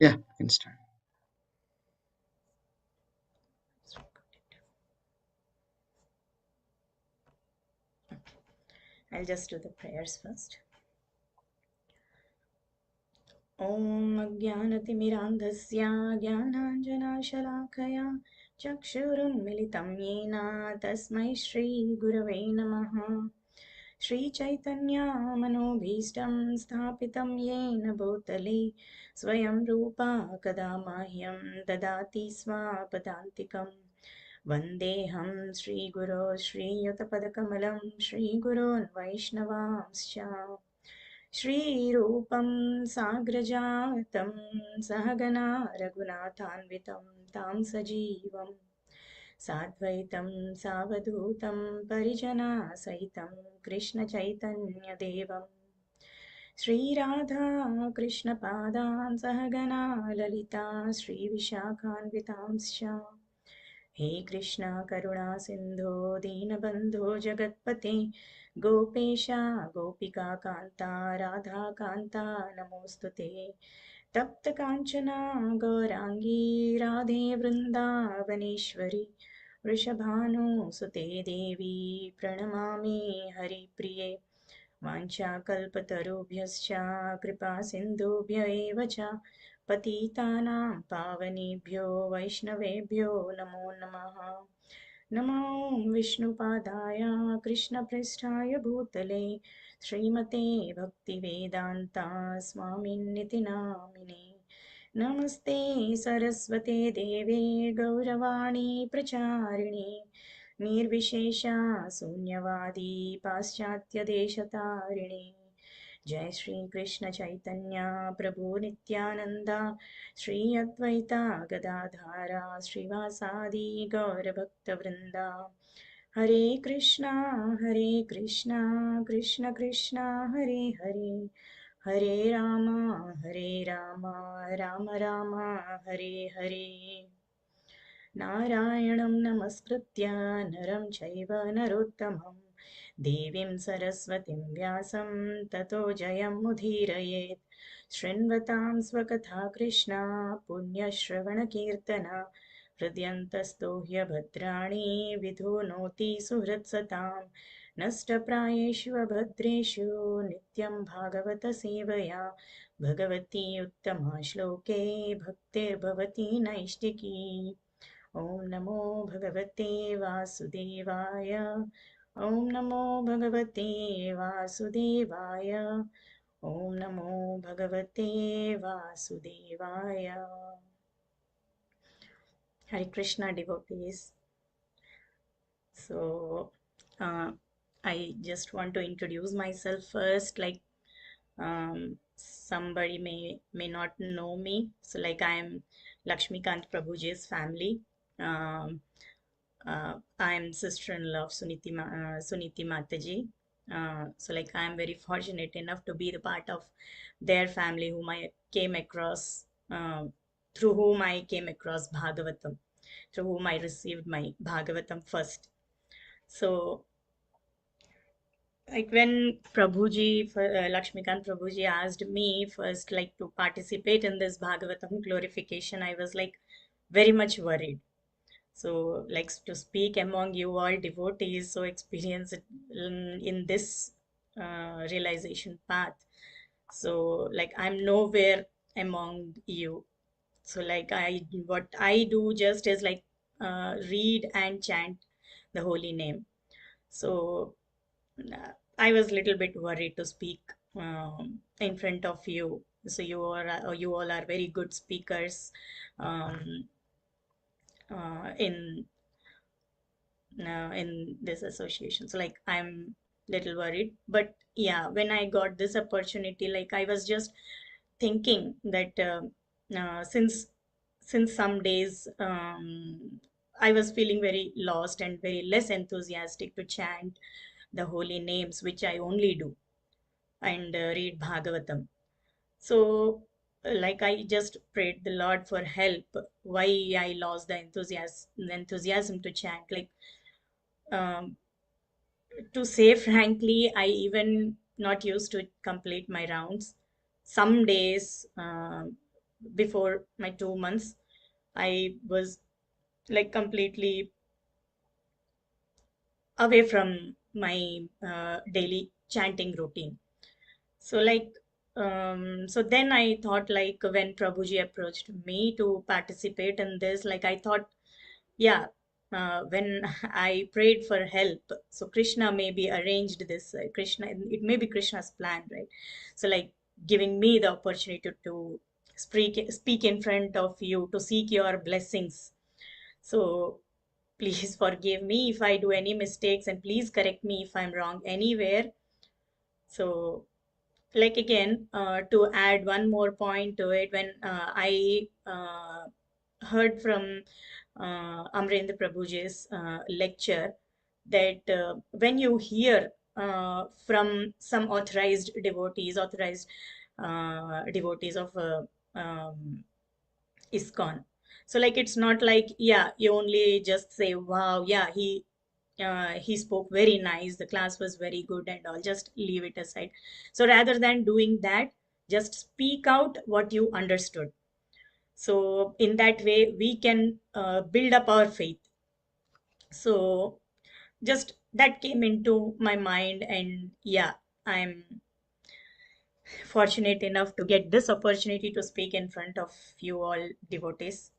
Yeah, you can start. I'll just do the prayers first. Om Ajnanatimirandhasya Jnananjanashalakhaya Chakshurunmilitam Yena Tasmai Shri Gurave Namaha. Shri Chaitanya Manobhishtam Sthapitam Yena Bhutale Swayam Rupa Kadamahyam Dadati Swapadantikam Vandeham Shri Guru Shri Yutapadakamalam Shri Gurun Vaishnavamscha श्रीरूपं साग्रजातं सहगना रघुनाथान्वितं तं सजीवं साद्वैतं सावधूतं परिजनासहितं कृष्णचैतन्यदेवं श्रीराधा कृष्णपादान् सहगना ललिता श्रीविशाखान्वितांश्च हे कृष्णा करुणा सिन्धो दीनबन्धो जगत्पते गोपेशा गोपिका कान्ता राधा कान्ता नमोऽस्तु ते तप्तकाञ्चना गौराङ्गी राधे वृन्दावनेश्वरी वृषभानुसुते देवी प्रणमामि हरिप्रिये वाञ्छाकल्पतरुभ्यश्च कृपासिन्धुभ्य एव च पतितानां पावनेभ्यो वैष्णवेभ्यो नमो नमः नमो विष्णुपादाय कृष्णपृष्ठाय भूतले श्रीमते भक्तिवेदान्ता स्वामिन्निति नामिने नमस्ते सरस्वते देवे गौरवाणी प्रचारिणे निर्विशेषा शून्यवादी पाश्चात्यदेशतारिणे जय श्री कृष्ण चैतन्य प्रभु नित्यानंदा श्री अद्वैता गदाधारा श्रीवासादि गौरभक्तवृंदा हरे कृष्णा कृष्ण कृष्णा हरे हरे हरे राम राम राम हरे हरे नारायणं नमस्कृत्य नरं चैव नरोत्तमं देवीं सरस्वतीं व्यासं ततो जयमुदीरयेत् शृण्वतां स्वकथा कृष्णा पुण्यश्रवणकीर्तना हृद्यन्तस्तो ह्यभद्राणि विधुनोति सुहृत्सतां नष्टप्रायेषु अभद्रेषु नित्यं भागवतसेवया भगवती उत्तमा श्लोके भक्तिर्भवती नैष्टिकी ॐ नमो भगवते वासुदेवाय ॐ नमो भगवते वासुदेवाय ॐ नमो भगवते वासुदेवाय Hare Krishna devotees. So, I just want to introduce myself first. Like, somebody may not know me. So, like, I am Lakshmikant Prabhuji's family. Um, I'm sister-in-law of Suniti Mataji. So like I'm very fortunate enough to be the part of their family whom I came across, through whom I came across Bhagavatam, through whom I received my Bhagavatam first. So like when Lakshmikant Prabhuji asked me first like to participate in this Bhagavatam glorification, I was like very much worried. So, like to speak among you all devotees, so experienced in this realization path. So, like I'm nowhere among you. So, like what I do just is like read and chant the holy name. So, I was little bit worried to speak in front of you. So you all are very good speakers um, in this association. So like I'm little worried, but yeah, when I got this opportunity, like I was just thinking that since some days I was feeling very lost and very less enthusiastic to chant the holy names, which I only do, and read Bhagavatam. So like I just prayed the Lord for help, why I lost the enthusiasm to chant. Like um, to say frankly, I even not used to complete my rounds. Some days, before my 2 months, I was like completely away from my daily chanting routine. So so then I thought, like, when Prabhuji approached me to participate in this, like I thought, yeah, when I prayed for help, so Krishna maybe arranged this. Krishna, it may be Krishna's plan, right? So like giving me the opportunity to speak in front of you to seek your blessings. So please forgive me if I do any mistakes, and please correct me if I'm wrong anywhere. So like again, to add one more point to it, when I heard from Amrendra Prabhuji's lecture, that when you hear from some authorized devotees of ISKCON, so like it's not like, yeah, you only just say, wow, yeah, he spoke very nice, the class was very good and all, just leave it aside. So rather than doing that, just speak out what you understood. So in that way we can build up our faith. So just that came into my mind, and yeah, I'm fortunate enough to get this opportunity to speak in front of you all devotees.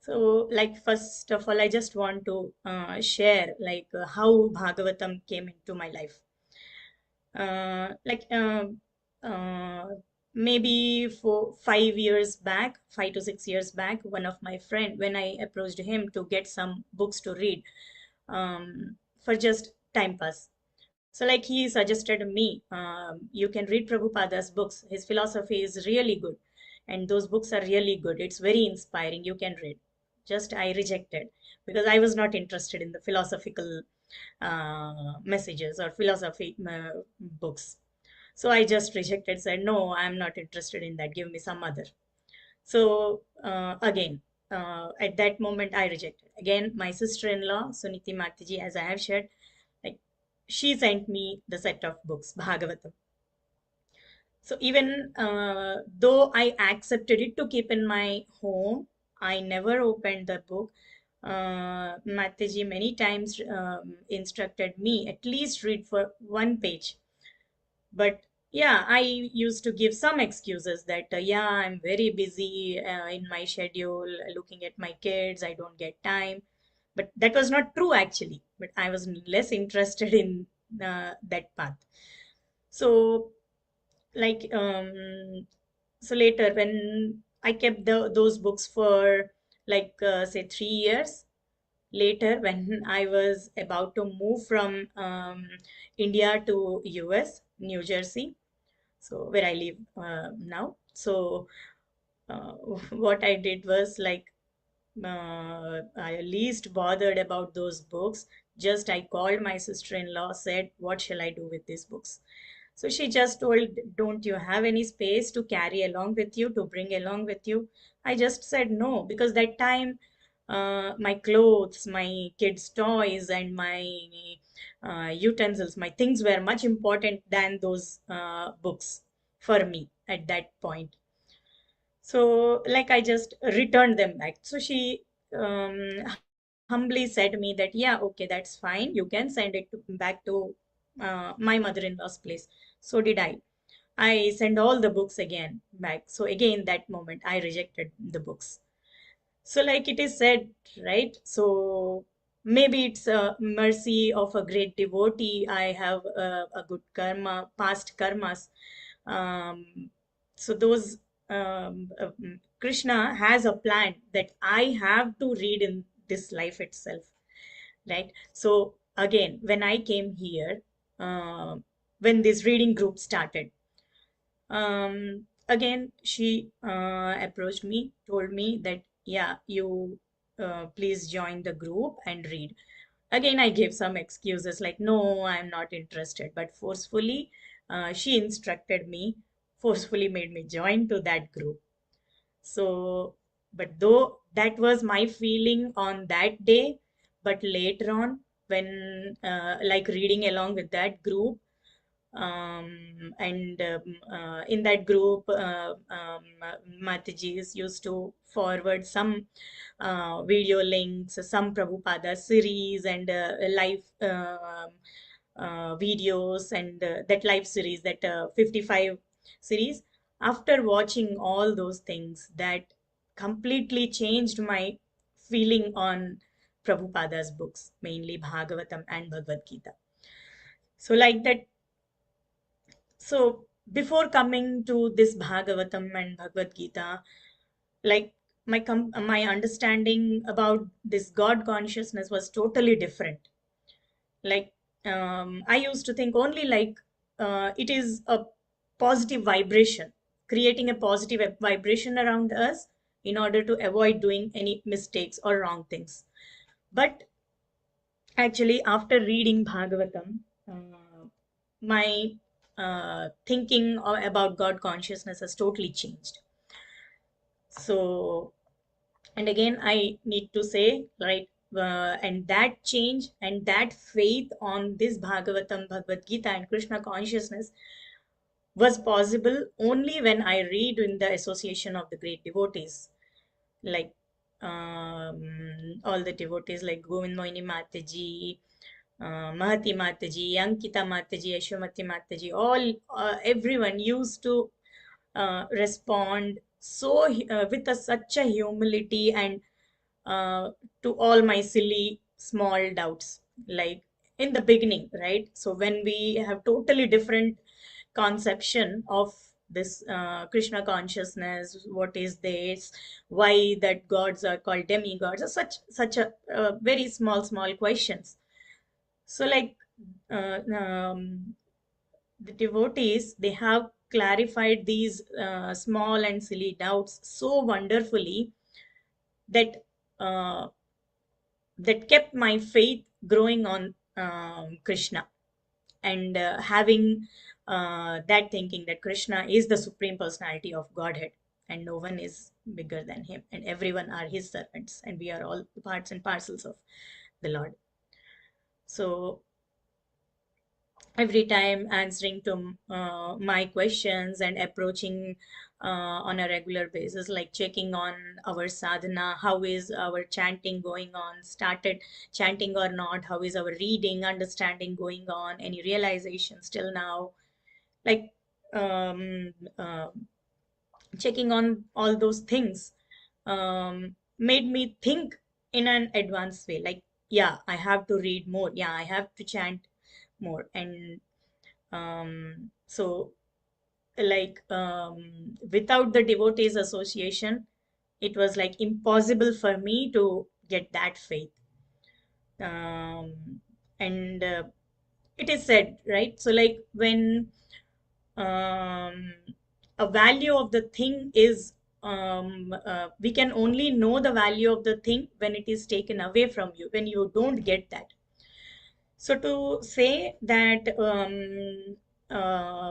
So, like, first of all, I just want to share, like, how Bhagavatam came into my life. Like, uh, maybe for 5 years back, 5 to 6 years back, one of my friend, when I approached him to get some books to read, for just time pass. So, like, he suggested me, you can read Prabhupada's books. His philosophy is really good, and those books are really good. It's very inspiring. You can read. Just I rejected because I was not interested in the philosophical messages or philosophy books. So I just rejected, said, no, I'm not interested in that. Give me some other. So again, at that moment, I rejected. Again, my sister-in-law, Suniti Mathaji, as I have shared, like she sent me the set of books, Bhagavatam. So even though I accepted it to keep in my home, I never opened the book. Mataji many times instructed me at least read for one page. But yeah, I used to give some excuses that, yeah, I'm very busy in my schedule, looking at my kids, I don't get time. But that was not true actually. But I was less interested in that path. So like so later when I kept those books for like say 3 years later, when I was about to move from India to US, New Jersey, so where I live now. So uh, what I did was like I least bothered about those books. Just I called my sister-in-law, said, what shall I do with these books? So she just told, don't you have any space to carry along with you, to bring along with you? I just said no, because that time my clothes, my kids' toys, and my utensils, my things were much important than those books for me at that point. So, like, I just returned them back. So she humbly said me that, yeah, okay, that's fine. You can send it back to my mother-in-law's place. So did I. I sent all the books again back. So again, that moment, I rejected the books. So, like it is said, right? So maybe it's a mercy of a great devotee. I have a good karma, past karmas. So those Krishna has a plan that I have to read in this life itself, right? So again, when I came here, uh, when this reading group started, again she approached me, told me that, yeah, you please join the group and read. Again, I gave some excuses like, no, I'm not interested, but forcefully she instructed me, forcefully made me join to that group. So but though that was my feeling on that day, but later on, when like reading along with that group, And in that group, Matajis used to forward some video links, some Prabhupada series, and live videos, and that live series, that 55 series. After watching all those things, that completely changed my feeling on Prabhupada's books, mainly Bhagavatam and Bhagavad Gita. So, like that, so before coming to this Bhagavatam and Bhagavad Gita, like my understanding about this God consciousness was totally different. Like I used to think only like it is a positive vibration, creating a positive vibration around us in order to avoid doing any mistakes or wrong things. But actually, after reading Bhagavatam, my thinking about God consciousness has totally changed. So, and again, I need to say, right, and that change and that faith on this Bhagavatam, Bhagavad Gita, and Krishna consciousness was possible only when I read in the association of the great devotees, like all the devotees like Govind Mohini Mataji, Mahati Mataji, Ankita Mataji, Yashomati Mataji, all everyone used to respond so with such a humility, and uh, to all my silly small doubts, like in the beginning, right? So when we have totally different conception of this Krishna consciousness, what is this, why that gods are called demigods, or such a very small questions. So like the devotees, they have clarified these small and silly doubts so wonderfully that uh, that kept my faith growing on Krishna, and having that thinking that Krishna is the supreme personality of Godhead, and no one is bigger than him, and everyone are his servants, and we are all parts and parcels of the Lord. So every time answering to my questions and approaching on a regular basis, like checking on our sadhana, how is our chanting going on, started chanting or not, how is our reading understanding going on, any realizations till now, like um, uh, checking on all those things made me think in an advanced way, like yeah, I have to read more, yeah, I have to chant more. And so like without the devotees association, it was like impossible for me to get that faith. And it is said, right? So like when um, a value of the thing is we can only know the value of the thing when it is taken away from you, when you don't get that. So to say that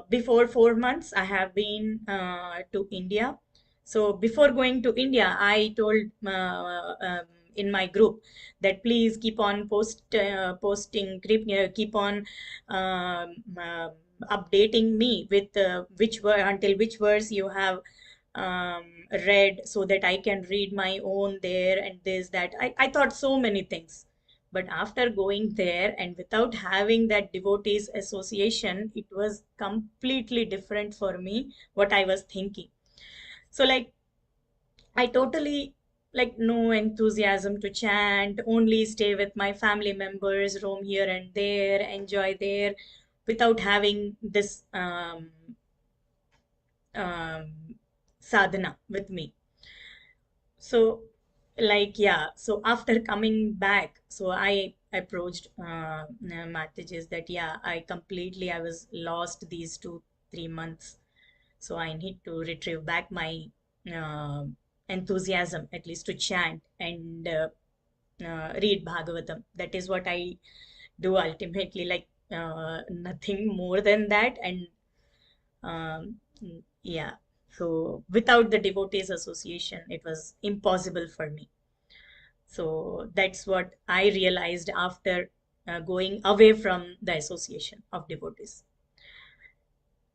before 4 months, I have been to India. So before going to India, I told in my group that please keep on posting, keep on um, uh, updating me with which were until which verse you have um, read, so that I can read my own there and this that. I thought so many things, but after going there and without having that devotees association, it was completely different for me what I was thinking. So like I totally like no enthusiasm to chant, only stay with my family members, roam here and there, enjoy there, without having this um, sadhana with me. So, like, yeah, so after coming back, so I approached Mathaji's that, yeah, I was lost these 2, 3 months. So I need to retrieve back my uh, enthusiasm, at least to chant and read Bhagavatam. That is what I do ultimately, like, nothing more than that. And yeah, so without the devotees association, it was impossible for me. So that's what I realized after going away from the association of devotees.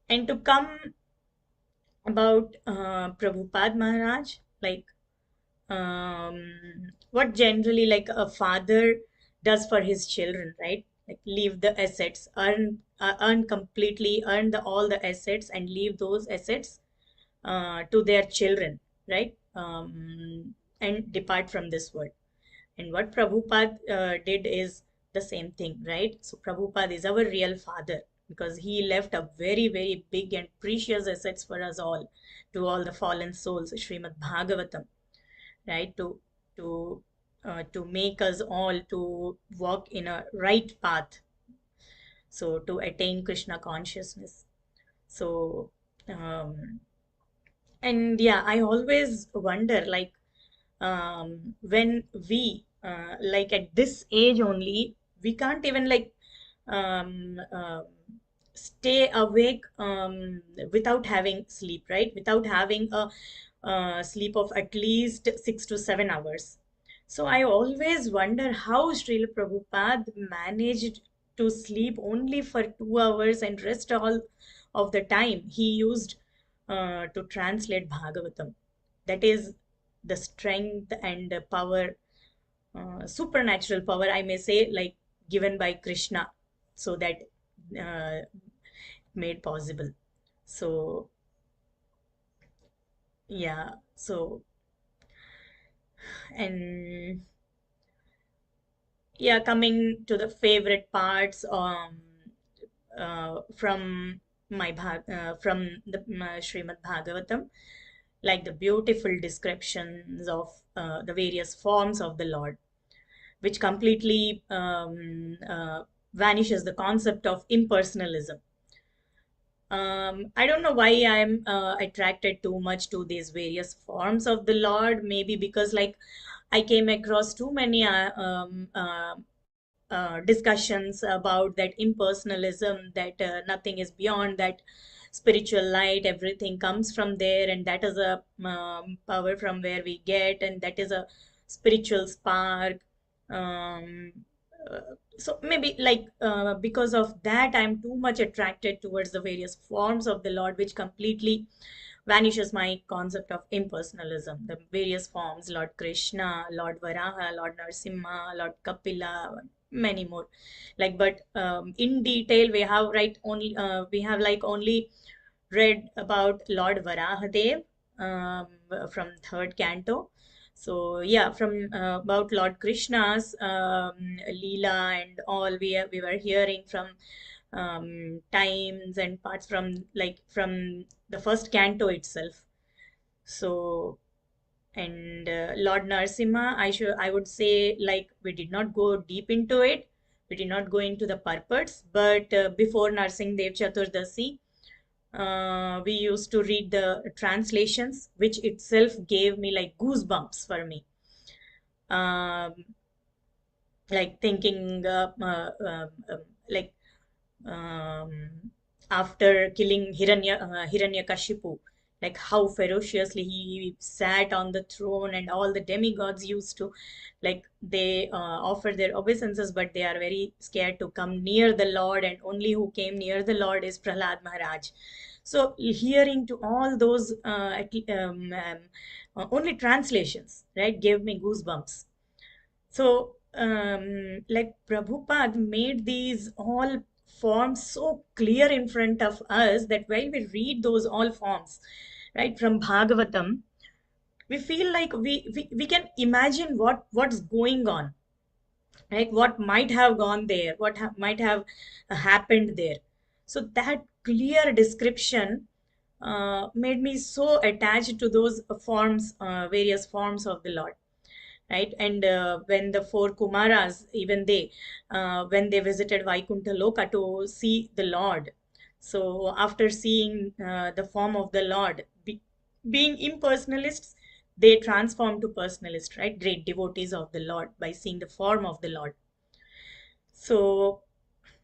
And to come about Prabhupada Maharaj, like what generally like a father does for his children, right? Like leave the assets, earn completely, earn all the assets and leave those assets to their children, right? And depart from this world. And what Prabhupada did is the same thing, right? So Prabhupada is our real father because he left a very, very big and precious assets for us all, to all the fallen souls, Srimad-Bhagavatam, right? To make us all to walk in a right path, so to attain Krishna consciousness. So um, and yeah, I always wonder, like when we like at this age only, we can't even like um, um stay awake without having sleep, right? Without having a sleep of at least 6 to 7 hours. So I always wonder how Srila Prabhupada managed to sleep only for 2 hours and rest all of the time he used to translate Bhagavatam. That is the strength and the power, supernatural power, I may say, like given by Krishna, so that uh, made possible. So yeah, so and yeah, coming to the favorite parts from the Srimad Bhagavatam, like the beautiful descriptions of the various forms of the Lord, which completely vanishes the concept of impersonalism. I don't know why I'm attracted too much to these various forms of the Lord. Maybe because like I came across too many discussions about that impersonalism, that nothing is beyond that spiritual light, everything comes from there, and that is a power from where we get, and that is a spiritual spark. Um, uh, so maybe like because of that, I'm too much attracted towards the various forms of the Lord, which completely vanishes my concept of impersonalism. The various forms, Lord Krishna, Lord Varaha, Lord Narsimha, Lord Kapila, many more. Like, but in detail, we have like only read about Lord Varahadev from third canto. So yeah, from about Lord Krishna's Leela and all, we were hearing from times and parts from like from the first canto itself. So and Lord Narasimha, I would say like we did not go deep into it. We did not go into the purports, but before Narsingh Dev Chaturdasi, we used to read the translations, which itself gave me like goosebumps for me. Um, like thinking, like um, after killing Hiranyakashipu, like how ferociously he sat on the throne, and all the demigods used to, like they offer their obeisances, but they are very scared to come near the Lord, and only who came near the Lord is Prahlad Maharaj. So hearing to all those only translations, right, gave me goosebumps. So, like Prabhupada made these all forms so clear in front of us that while we read those all forms, right, from Bhagavatam, we feel like we can imagine what's going on, right? What might have gone there, might have happened there. So that clear description made me so attached to those forms, various forms of the Lord, right? And when the four Kumaras, even they, when they visited Vaikuntha Loka to see the Lord, so after seeing the form of the Lord, being impersonalists, they transform to personalist, right? Great devotees of the Lord by seeing the form of the Lord. So,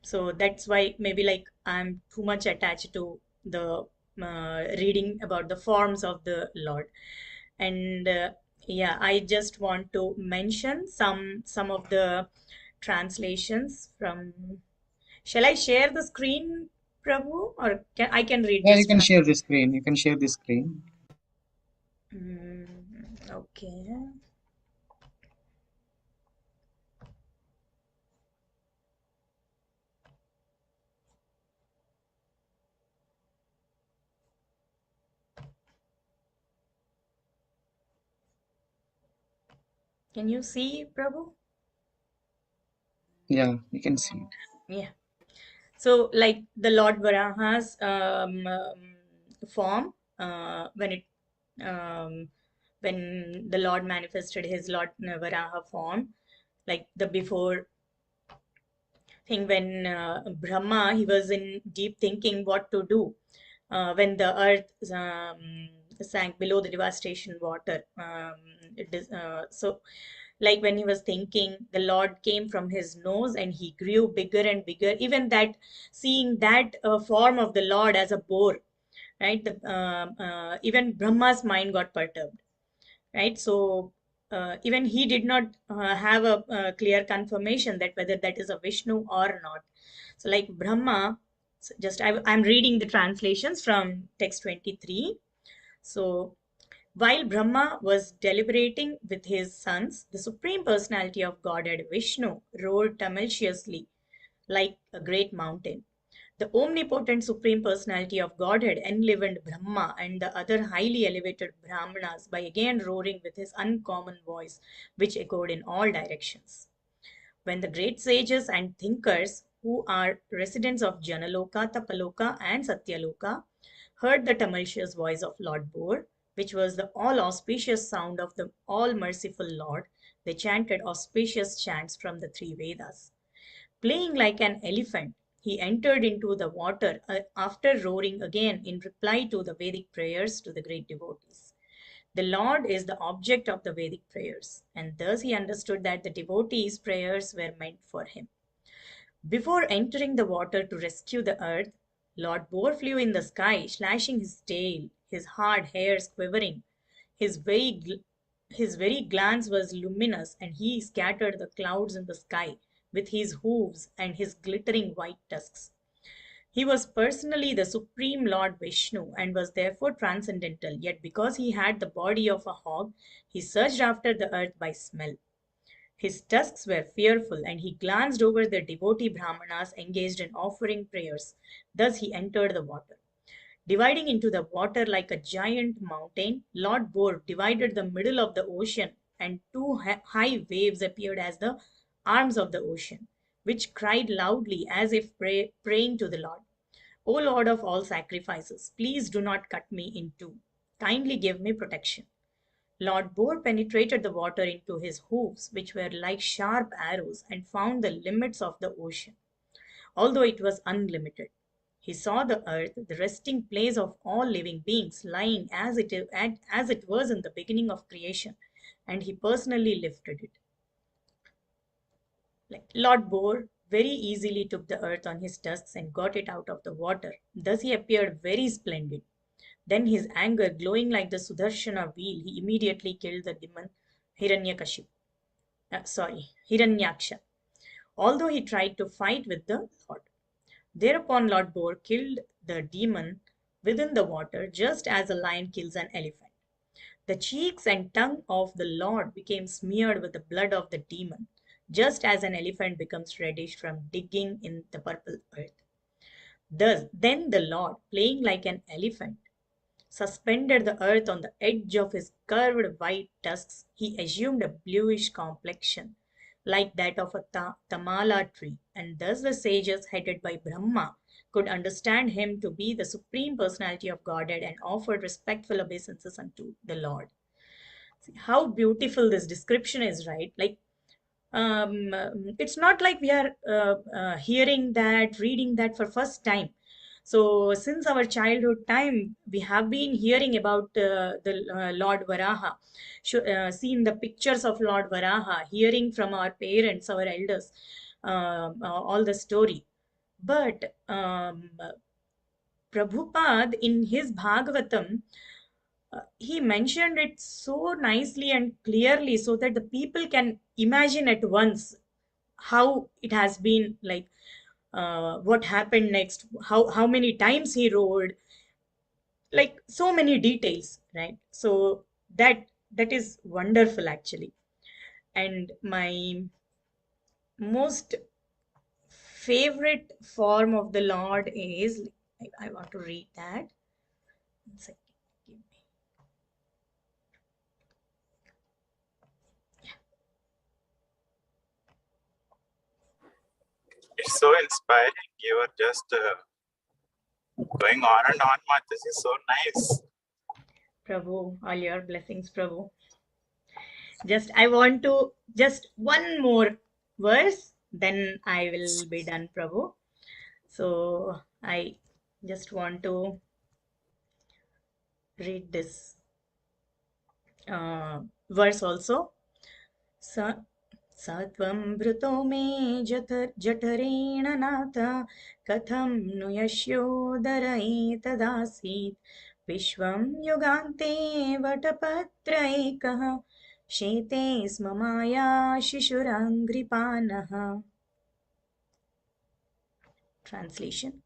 so that's why maybe like I'm too much attached to the reading about the forms of the Lord. And yeah, I just want to mention some of the translations from. Shall I share the screen? Prabhu, or I can read Yeah, you this can share translation. the screen. You can share the screen. Okay. Can you see, Prabhu? Yeah, you can see it. Yeah. So, like the Lord Varaha's form, um, when the Lord manifested his Lord Varaha form, like the before thing when Brahma, he was in deep thinking what to do when the earth sank below the devastation water. So, like when he was thinking, the Lord came from his nose and he grew bigger and bigger. Even that, seeing that form of the Lord as a boar, right? Even Brahma's mind got perturbed, right? So even he did not have a clear confirmation that whether that is a Vishnu or not. So like Brahma, I'm reading the translations from text 23. So while Brahma was deliberating with his sons, the Supreme Personality of Godhead Vishnu roared tumultuously like a great mountain. The omnipotent Supreme Personality of Godhead enlivened Brahma and the other highly elevated Brahmanas by again roaring with his uncommon voice, which echoed in all directions. When the great sages and thinkers, who are residents of Janaloka, Tapaloka, and Satyaloka, heard the tumultuous voice of Lord Bor, which was the all auspicious sound of the all merciful Lord, they chanted auspicious chants from the three Vedas. Playing like an elephant, he entered into the water after roaring again in reply to the Vedic prayers to the great devotees. The Lord is the object of the Vedic prayers, and thus he understood that the devotees' prayers were meant for him. Before entering the water to rescue the earth, Lord Boar flew in the sky, slashing his tail, his hard hairs quivering. His very, his very glance was luminous, and he scattered the clouds in the sky with his hooves and his glittering white tusks. He was personally the supreme Lord Vishnu and was therefore transcendental, yet because he had the body of a hog, he searched after the earth by smell. His tusks were fearful, and he glanced over the devotee Brahmanas engaged in offering prayers. Thus he entered the water. Dividing into the water like a giant mountain, Lord Bor divided the middle of the ocean, and two high waves appeared as the arms of the ocean, which cried loudly as if praying to the Lord. O Lord of all sacrifices, please do not cut me in two. Kindly give me protection. Lord Boar penetrated the water into his hoofs, which were like sharp arrows, and found the limits of the ocean, although it was unlimited. He saw the earth, the resting place of all living beings, lying as it was in the beginning of creation, and he personally lifted it. Like Lord Boar very easily took the earth on his tusks and got it out of the water. Thus he appeared very splendid. Then his anger, glowing like the Sudarshana wheel, he immediately killed the demon Hiranyakashipu. Hiranyaksha, although he tried to fight with the Lord. Thereupon Lord Boar killed the demon within the water, just as a lion kills an elephant. The cheeks and tongue of the Lord became smeared with the blood of the demon, just as an elephant becomes reddish from digging in the purple earth. Thus, then the Lord, playing like an elephant, suspended the earth on the edge of his curved white tusks. He assumed a bluish complexion, like that of a tamala tree, and thus the sages, headed by Brahma, could understand him to be the supreme personality of Godhead and offered respectful obeisances unto the Lord. See how beautiful this description is, right? Like it's not like we are hearing that, reading that for first time. So since our childhood time, we have been hearing about the Lord Varaha, seen the pictures of Lord Varaha, hearing from our parents, our elders, all the story. But Prabhupada in his Bhagavatam, he mentioned it so nicely and clearly so that the people can imagine at once how it has been like. what happened next, how many times he rolled, like so many details, right? So that is wonderful actually. And my most favorite form of the Lord is, I want to read that. One second. Give me. It's so inspiring. You are just going on and on, Mataji. So nice. Prabhu, all your blessings, Prabhu. Just I want to just one more verse, then I will be done, Prabhu. So I just want to read this verse also. स सत्वं भृतो मे जठरेण नाथ कथं नु यस्योदर एतदासीत् विश्वं युगान्ते वटपत्र एकः शेते स्म माया शिशुराङ्घ्रिपानः. Translation.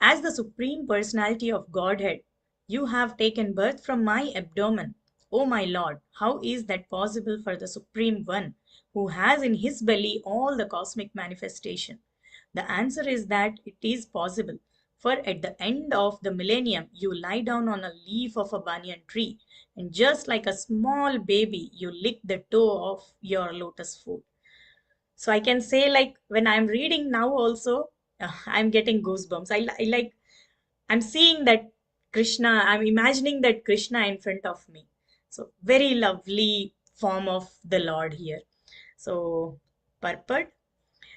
As the Supreme Personality of Godhead, you have taken birth from my abdomen. O my Lord, how is that possible for the Supreme One, who has in his belly all the cosmic manifestation? The answer is that it is possible. For at the end of the millennium, you lie down on a leaf of a banyan tree, and just like a small baby, you lick the toe of your lotus foot. So I can say, like, when I'm reading now also, I'm getting goosebumps. I like, I'm seeing that Krishna, I'm imagining that Krishna in front of me. So very lovely form of the Lord here. So purport.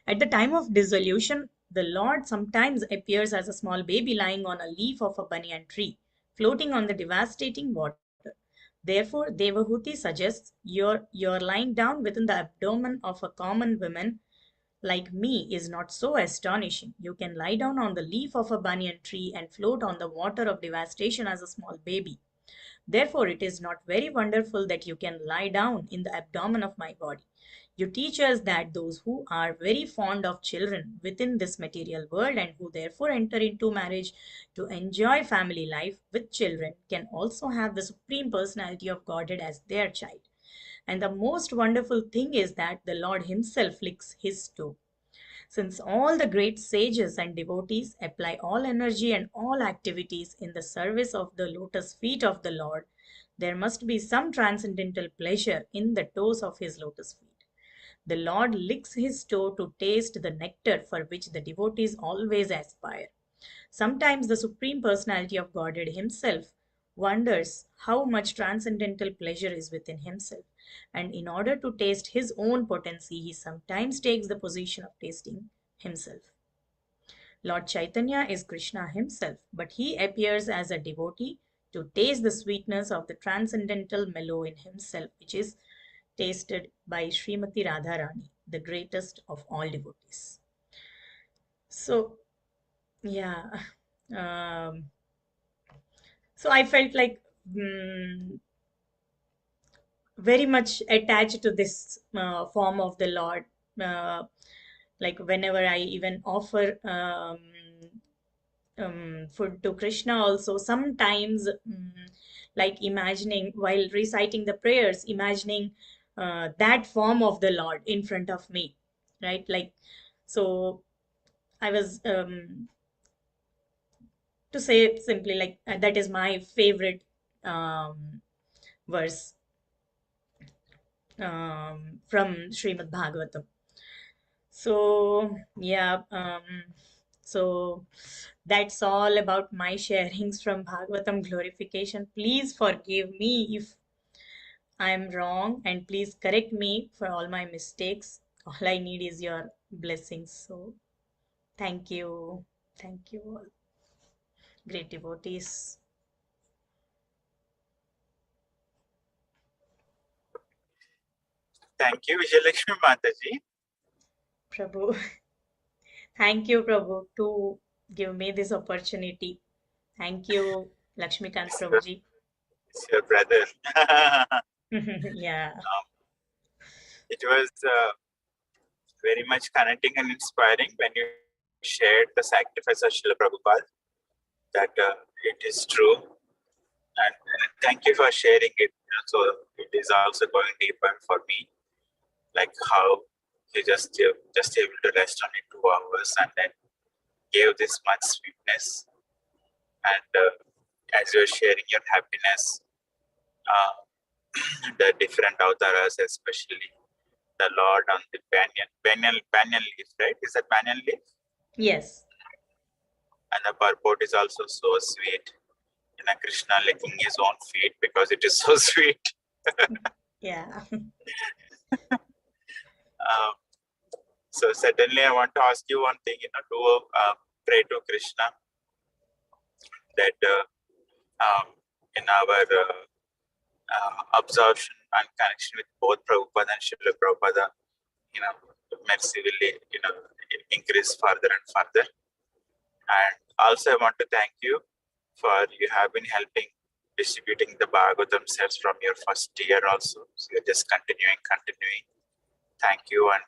At the time of dissolution, the Lord sometimes appears as a small baby lying on a leaf of a banyan tree, floating on the devastating water. Therefore, Devahuti suggests you're lying down within the abdomen of a common woman like me is not so astonishing. You can lie down on the leaf of a banyan tree and float on the water of devastation as a small baby. Therefore, it is not very wonderful that you can lie down in the abdomen of my body. You teach us that those who are very fond of children within this material world and who therefore enter into marriage to enjoy family life with children can also have the Supreme Personality of Godhead as their child. And the most wonderful thing is that the Lord Himself licks His toe. Since all the great sages and devotees apply all energy and all activities in the service of the lotus feet of the Lord, there must be some transcendental pleasure in the toes of His lotus feet. The Lord licks His toe to taste the nectar for which the devotees always aspire. Sometimes the Supreme Personality of Godhead Himself wonders how much transcendental pleasure is within Himself, and in order to taste His own potency, He sometimes takes the position of tasting Himself. Lord Chaitanya is Krishna Himself, but He appears as a devotee to taste the sweetness of the transcendental mellow in Himself, which is tasted by Srimati Radharani, the greatest of all devotees. So, yeah. Um, so I felt like very much attached to this form of the Lord. Uh, like whenever I even offer food to Krishna, also sometimes like imagining while reciting the prayers, imagining that form of the Lord in front of me, right? Like, so I was to say it simply, like that is my favorite verse from Srimad-Bhagavatam. So, yeah, so that's all about my sharings from Bhagavatam glorification. Please forgive me if I'm wrong and please correct me for all my mistakes. All I need is your blessings. So, thank you. Thank you all. Great devotees. Thank you, Vijaya Lakshmi Mataji. Prabhu. Thank you, Prabhu, to give me this opportunity. Thank you, Lakshmikant Prabhuji. It's your brother. Yeah. It was very much connecting and inspiring when you shared the sacrifice of Srila Prabhupada, that it is true. And thank you for sharing it. So it is also going deeper for me, like how you just able to rest on it 2 hours and then gave this much sweetness. And as you're sharing your happiness, the different avatars, especially the Lord on the banyan leaf, right? Is that banyan leaf? Yes. And the purport is also so sweet. Krishna licking his own feet because it is so sweet. Yeah. So certainly I want to ask you one thing, to pray to Krishna that in our absorption and connection with both Prabhupada and Srila Prabhupada, mercy will, increase further and further. And also I want to thank you for you have been helping distributing the Bhagavatam sets from your first year also. So you're just continuing. Thank you, and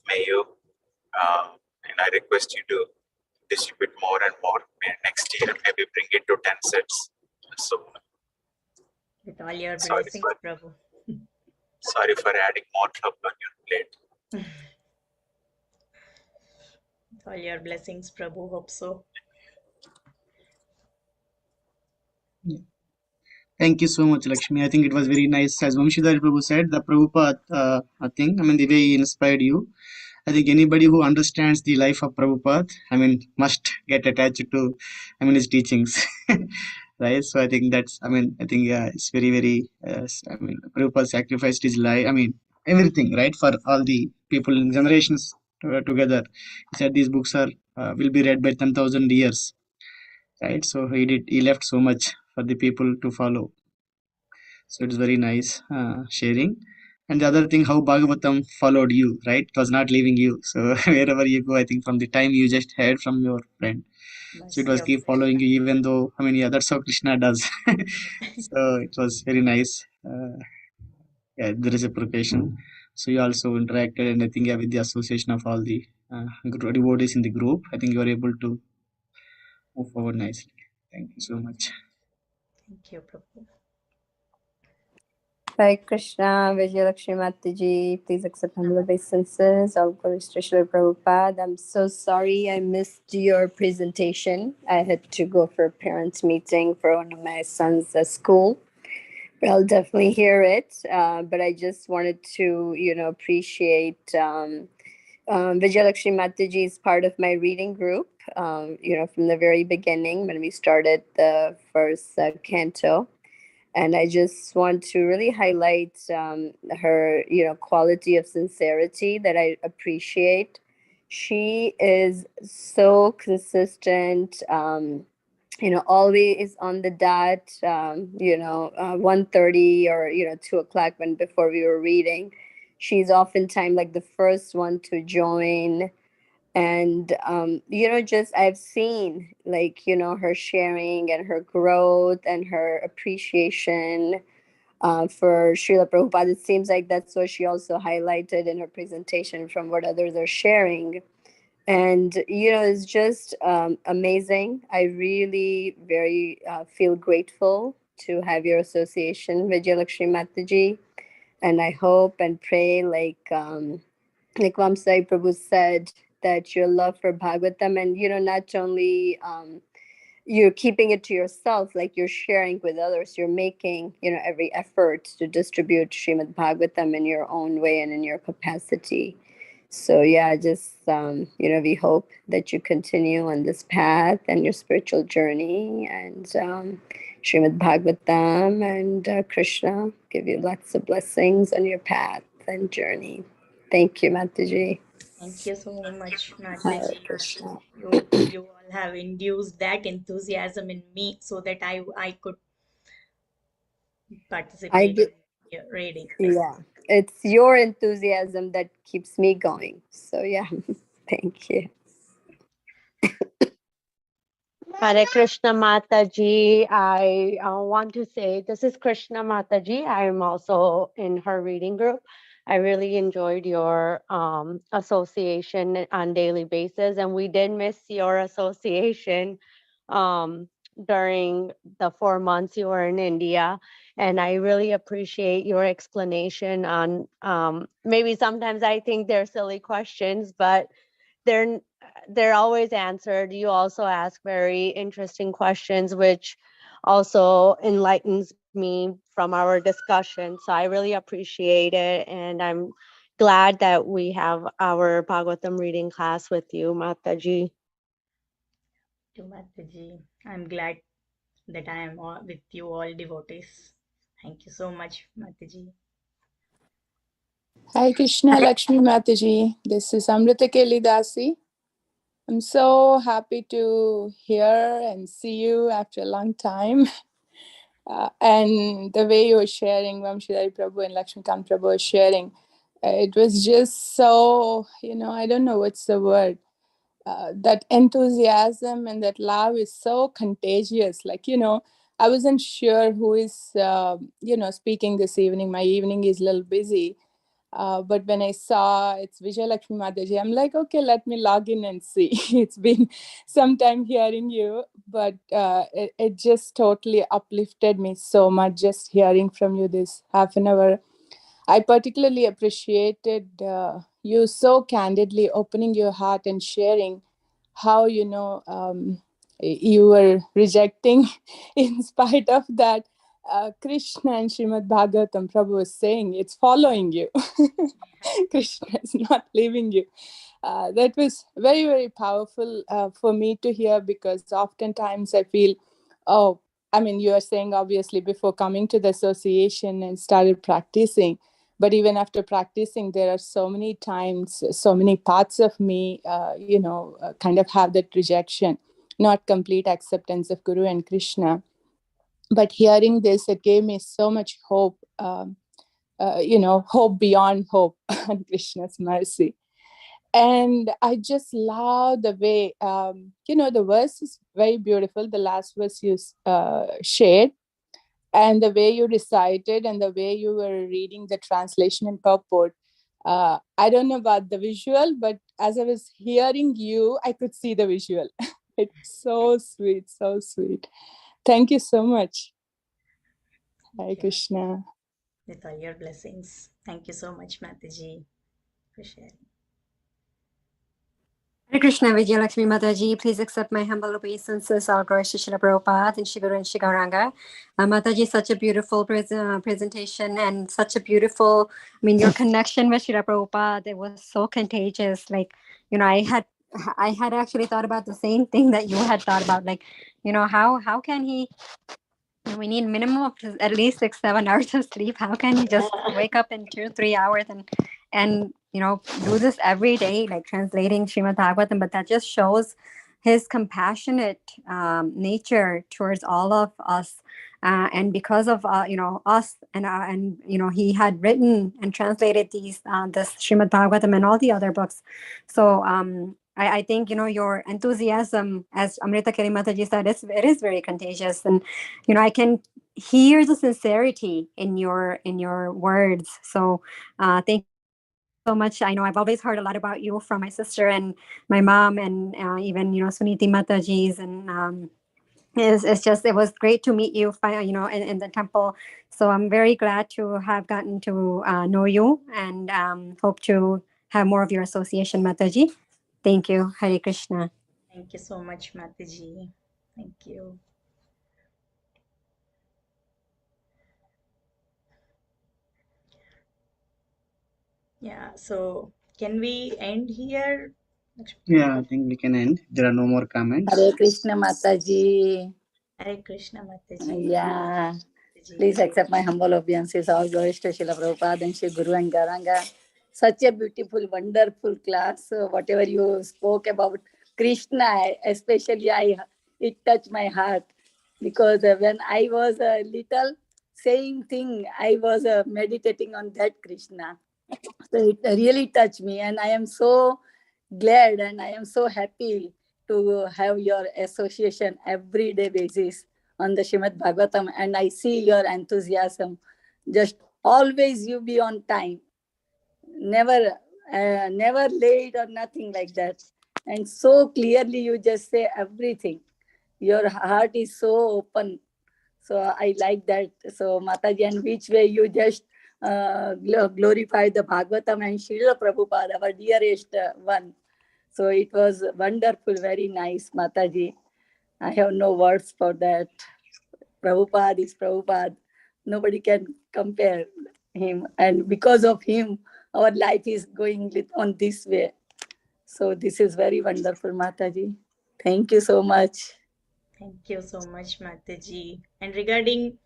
may you, and I request you to distribute more and more. Next year, maybe bring it to 10 sets. So, with all your blessings, Prabhu. Sorry for adding more trouble on your plate. With all your blessings, Prabhu. Hope so. Yeah. Thank you so much, Lakshmi. I think it was very nice. As Vamshidhar Prabhu said, the Prabhupada thing, the way he inspired you. I think anybody who understands the life of Prabhupada, must get attached to, his teachings. Right? So I think that's, it's very, very, Prabhupada sacrificed his life, everything, right? For all the people in generations together. He said these books will be read by 10,000 years. Right, so he left so much for the people to follow. So it's very nice sharing. And the other thing, how Bhagavatam followed you, right? It was not leaving you. So wherever you go, I think from the time you just heard from your friend, so it was keep following you, even though yeah, that's how Krishna does. So it was very nice. Yeah, the reciprocation. So you also interacted, and I think with the association of all the devotees in the group, I think you are able to move forward nicely. Thank you so much. Thank you, Prabhu. Hare Krishna, Vijaya Lakshmi Mataji, please accept humble obeisances. All glories to Srila Prabhupada. I'm so sorry I missed your presentation. I had to go for a parents' meeting for one of my sons at school. But I'll definitely hear it. But I just wanted to, appreciate Vijaya Lakshmi Mataji is part of my reading group, from the very beginning when we started the first canto. And I just want to really highlight her, quality of sincerity that I appreciate. She is so consistent, always on the dot, 1:30 or, 2 o'clock before we were reading. She's oftentimes like the first one to join. And just I've seen her sharing and her growth and her appreciation for Srila Prabhupada. It seems like that's what she also highlighted in her presentation from what others are sharing. And it's just amazing. I really very feel grateful to have your association, Vijaya Lakshmi Mataji, and I hope and pray like Vamsai Prabhu said, that your love for Bhagavatam and, not only you're keeping it to yourself, like you're sharing with others, you're making, every effort to distribute Srimad Bhagavatam in your own way and in your capacity. So yeah, just, we hope that you continue on this path and your spiritual journey, and Srimad Bhagavatam and Krishna give you lots of blessings on your path and journey. Thank you, Mataji. Thank you so much, Mataji. You all have induced that enthusiasm in me so that I could participate in your reading. Yeah, it's your enthusiasm that keeps me going. So yeah, thank you. Hare Krishna Mataji. I want to say this is Krishna Mataji. I am also in her reading group. I really enjoyed your association on daily basis, and we did miss your association um, during the 4 months you were in India. And I really appreciate your explanation on maybe sometimes I think they're silly questions, but they're they're always answered. You also ask very interesting questions, which also enlightens me from our discussion. So I really appreciate it, and I'm glad that we have our Bhagavatam reading class with you, Mataji. To Mataji. I'm glad that I am with you all devotees. Thank you so much, Mataji. Hi Krishna Lakshmi Mataji. This is Amrita Kelidasi. I'm so happy to hear and see you after a long time. And the way you were sharing, Vamshidhari Prabhu and Lakshmikant Prabhu were sharing, it was just so, I don't know what's the word. That enthusiasm and that love is so contagious. I wasn't sure who is, speaking this evening. My evening is a little busy. But when I saw it's Vijaya Lakshmi Mataji, I'm like, okay, let me log in and see. It's been some time hearing you, but it just totally uplifted me so much just hearing from you this half an hour. I particularly appreciated you so candidly opening your heart and sharing how, you were rejecting in spite of that. Krishna and Srimad-Bhagavatam Prabhu was saying it's following you. Krishna is not leaving you. That was very, very powerful for me to hear, because oftentimes I feel, oh, I mean, you are saying obviously before coming to the association and started practicing, but even after practicing, there are so many times, so many parts of me, kind of have that rejection, not complete acceptance of Guru and Krishna. But hearing this, it gave me so much hope, hope beyond hope on Krishna's mercy. And I just love the way, the verse is very beautiful. The last verse you shared, and the way you recited and the way you were reading the translation and purport. I don't know about the visual, but as I was hearing you, I could see the visual. It's so sweet, so sweet. Thank you so much. Hare Krishna. With all your blessings. Thank you so much, Mataji, for sharing. Hare Krishna, Vijaya Lakshmi Mataji, please accept my humble obeisances, all glories to Srila Prabhupada and Shri and Shri Gauranga. Mataji, such a beautiful presentation and such a beautiful, your connection with Srila Prabhupada, it was so contagious. I had actually thought about the same thing that you had thought about, how can he, we need minimum of at least 6-7 hours of sleep. How can he just wake up in 2-3 hours and do this every day, like translating Srimad Bhagavatam? But that just shows his compassionate nature towards all of us, and because of us, and he had written and translated this Srimad Bhagavatam and all the other books. So I think your enthusiasm, as Amrita Keri Mataji said, it is very contagious, and I can hear the sincerity in your words. So thank you so much. I know I've always heard a lot about you from my sister and my mom, and even Suniti Mataji's, and it was great to meet you in the temple. So I'm very glad to have gotten to know you, and hope to have more of your association, Mataji. Thank you. Hare Krishna. Thank you so much, Mataji. Thank you. Yeah, so can we end here? Yeah, I think we can end. There are no more comments. Hare Krishna Mataji. Hare Krishna, Mataji. Yeah. Mataji. Please accept my humble obeisances. All glories to Srila Prabhupada and Sri Guru and Garanga. Such a beautiful, wonderful class. Whatever you spoke about Krishna, especially it touched my heart. Because when I was a little, same thing, I was meditating on that Krishna. So it really touched me, and I am so glad and I am so happy to have your association everyday basis on the Srimad Bhagavatam, and I see your enthusiasm. Just always you be on time. never never late or nothing like that. And so clearly you just say everything. Your heart is so open. So I like that. So Mataji, and which way you just glorify the Bhagavatam and Srila Prabhupada, our dearest one. So it was wonderful, very nice, Mataji. I have no words for that. Prabhupada is Prabhupada. Nobody can compare him. And because of him, our life is going on this way. So this is very wonderful, Mataji. Thank you so much. Thank you so much, Mataji. And regarding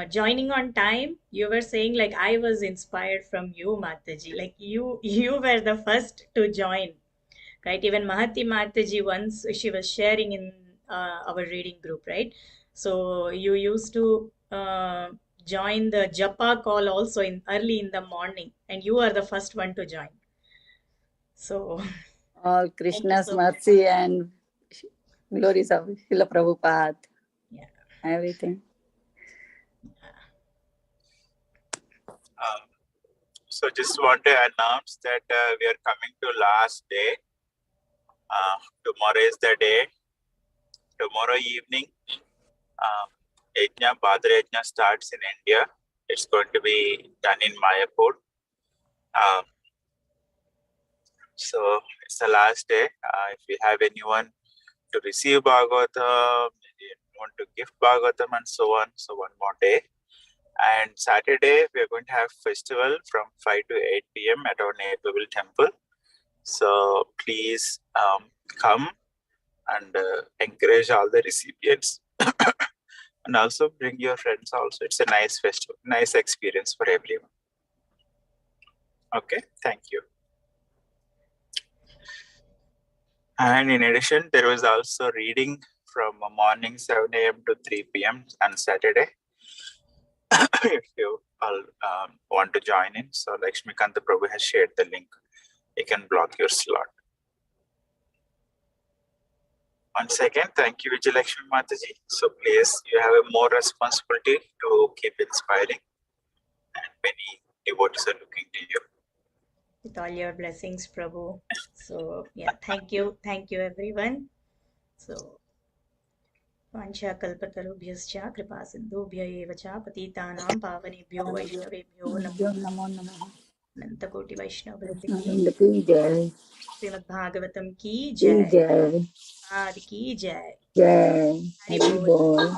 joining on time, you were saying like I was inspired from you, Mataji. Like you were the first to join, right? Even Mahati Mataji once she was sharing in our reading group, right? So you used to join the Japa call also in early in the morning, and you are the first one to join. So All Krishna's mercy and glories of Srila Prabhupada. Yeah. Everything. So just want to announce that we are coming to last day. Tomorrow is the day. Tomorrow evening, Yajna, Bhadra Yajna starts in India. It's going to be done in Mayapur. So it's the last day. If you have anyone to receive Bhagavatam, want to give Bhagavatam and so on, so one more day. And Saturday, we are going to have festival from 5 to 8 p.m. at our neighborhood temple. So please come and encourage all the recipients. And also bring your friends also. It's a nice festival, nice experience for everyone. Okay, thank you. And in addition, there was also reading from morning 7 a.m. to 3 p.m. on Saturday. If you all want to join in, so Lakshmikant Prabhu has shared the link. You can block your slot. Once again, thank you, Vijaya Lakshmi Mataji. So please, you have a more responsibility to keep inspiring, and many devotees are looking to you. With all your blessings, Prabhu. So yeah, thank you everyone. So Vancha kalpatarubhyascha kripa sindhubhya eva cha patitanam pavanebhyo vaishnavebhyo namo Namo Nantakoti Vaishnava Namo. Srimad Bhagavatam ki Jai. jai. Ad ki jai. Jai. Hari Hari Bol. Bol.